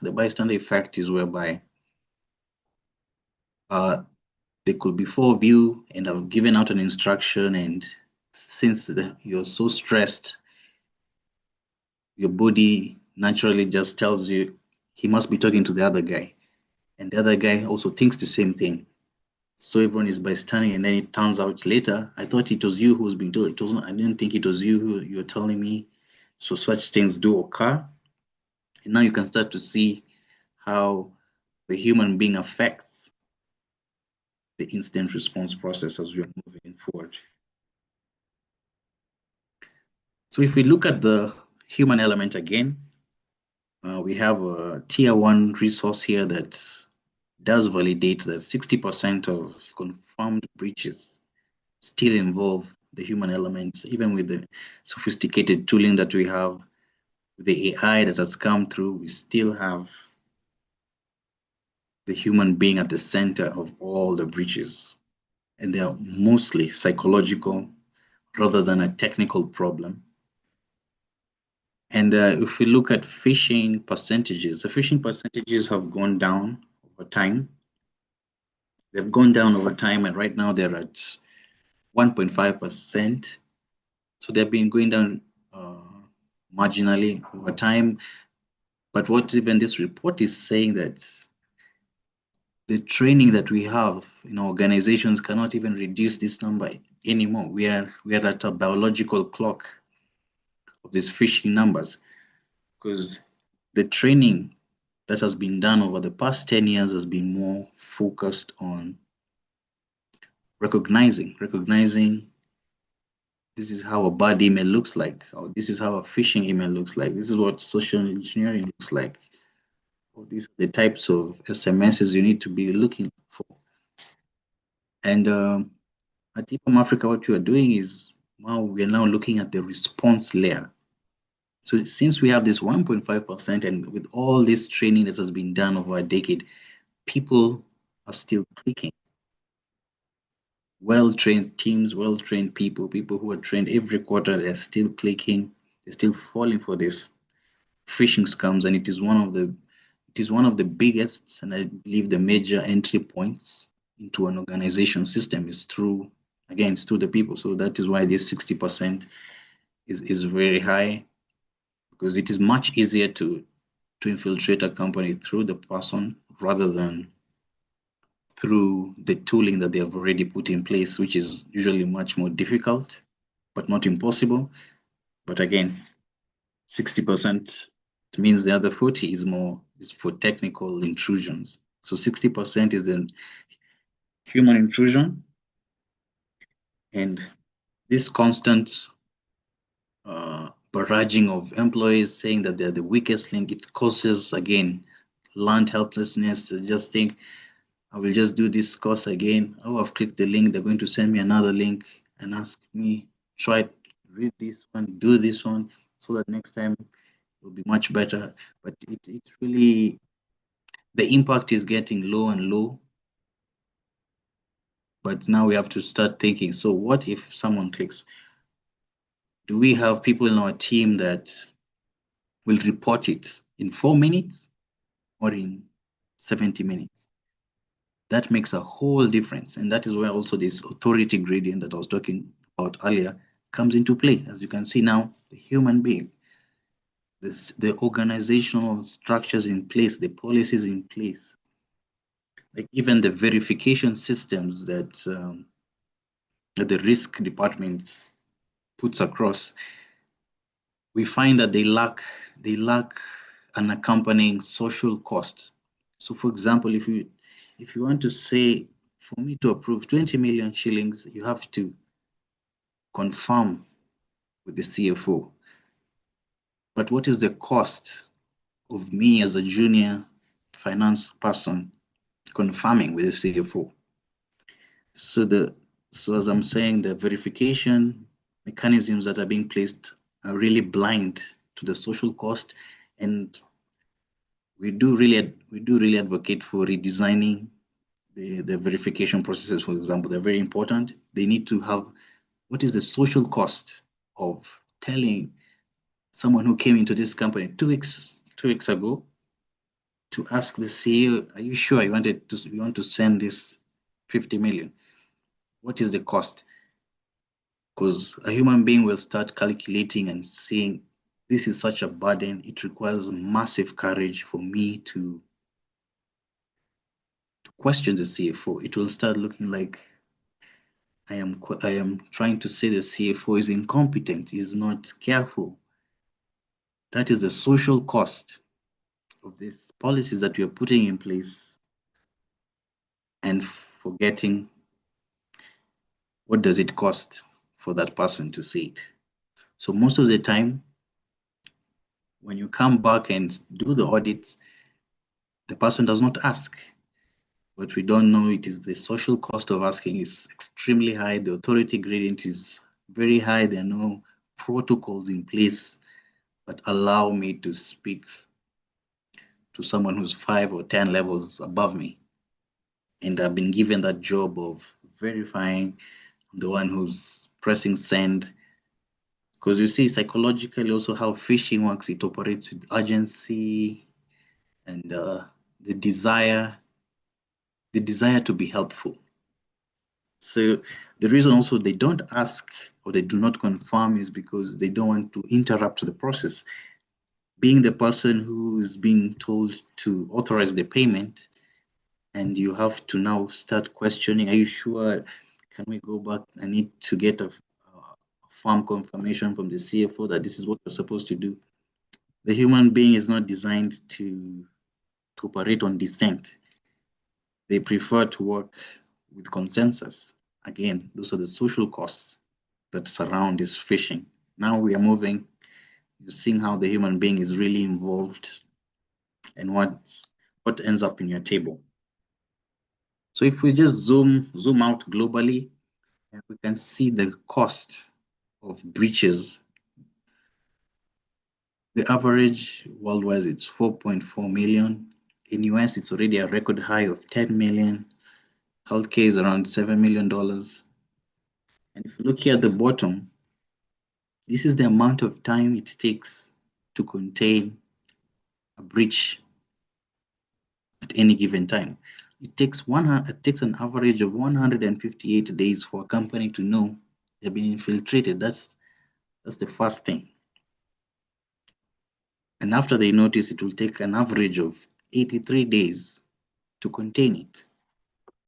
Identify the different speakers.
Speaker 1: The bystander effect is whereby they could be before you and have given out an instruction, and since you're so stressed, your body naturally just tells you he must be talking to the other guy, and the other guy also thinks the same thing. So everyone is bystanding, and then it turns out later, I thought it was you who was being told. It wasn't. I didn't think it was you who you're telling me. So such things do occur, and now you can start to see how the human being affects the incident response process as we're moving forward. So if we look at the human element again, we have a tier one resource here that does validate that 60% of confirmed breaches still involve the human element, even with the sophisticated tooling that we have, the AI that has come through, we still have the human being at the center of all the breaches. And they are mostly psychological rather than a technical problem. And if we look at phishing percentages, the phishing percentages have gone down over time. They've gone down over time, and right now they're at 1.5%. So they've been going down marginally over time. But what even this report is saying that the training that we have in organizations cannot even reduce this number anymore. We are at a biological clock of these phishing numbers, because the training that has been done over the past 10 years has been more focused on recognizing this is how a bad email looks like, or this is how a phishing email looks like, this is what social engineering looks like, or these are the types of SMSs you need to be looking for. And at EPAM Africa, what you are doing is now we are now looking at the response layer. So since we have this 1.5%, and with all this training that has been done over a decade, people are still clicking. Well-trained teams, well-trained people who are trained every quarter, they're still clicking, they're still falling for this phishing scams, and it is one of the biggest, and I believe the major entry points into an organization system is through, again, it's through the people. So that is why this 60% is very high, because it is much easier to infiltrate a company through the person rather than through the tooling that they have already put in place, which is usually much more difficult, but not impossible. But again, 60% means the other 40 is for technical intrusions. So 60% is the human intrusion, and this constant barraging of employees saying that they're the weakest link, it causes, again, learned helplessness. Just think, I will just do this course again. Oh, I've clicked the link. They're going to send me another link and ask me, try to read this one, do this one, so that next time it will be much better. But it's really, the impact is getting low and low. But now we have to start thinking, so what if someone clicks? Do we have people in our team that will report it in 4 minutes or in 70 minutes? That makes a whole difference. And that is where also this authority gradient that I was talking about earlier comes into play. As you can see now, the human being, the organizational structures in place, the policies in place, like even the verification systems that the risk departments puts across, we find that they lack an accompanying social cost. So for example, if you want to say, for me to approve 20 million shillings, you have to confirm with the CFO. But what is the cost of me as a junior finance person confirming with the CFO? So as I'm saying, the verification mechanisms that are being placed are really blind to the social cost, and we do really advocate for redesigning the verification processes. For example, they're very important. They need to have, what is the social cost of telling someone who came into this company 2 weeks ago to ask the CEO, are you sure you want to send this 50 million? What is the cost? Because a human being will start calculating and saying, this is such a burden. It requires massive courage for me to question the CFO. It will start looking like I am trying to say the CFO is incompetent, is not careful. That is the social cost of these policies that we are putting in place and forgetting what does it cost for that person to see it. So most of the time, when you come back and do the audits, the person does not ask. What we don't know, it is the social cost of asking is extremely high. The authority gradient is very high. There are no protocols in place that allow me to speak to someone who's 5 or 10 levels above me. And I've been given that job of verifying the one who's pressing send. Because you see, psychologically also how phishing works, it operates with urgency and the desire to be helpful. So the reason also they don't ask or they do not confirm is because they don't want to interrupt the process. Being the person who is being told to authorize the payment, and you have to now start questioning, are you sure? Can we go back? I need to get a firm confirmation from the CFO that this is what you're supposed to do. The human being is not designed to operate on dissent. They prefer to work with consensus. Again, those are the social costs that surround this phishing. Now we are moving, you're seeing how the human being is really involved and what ends up in your table. So if we just zoom out globally, we can see the cost of breaches. The average worldwide is 4.4 million. In US, it's already a record high of 10 million. Healthcare is around $7 million. And if you look here at the bottom, this is the amount of time it takes to contain a breach at any given time. It takes an average of 158 days for a company to know they've been infiltrated. That's the first thing. And after they notice, it will take an average of 83 days to contain it.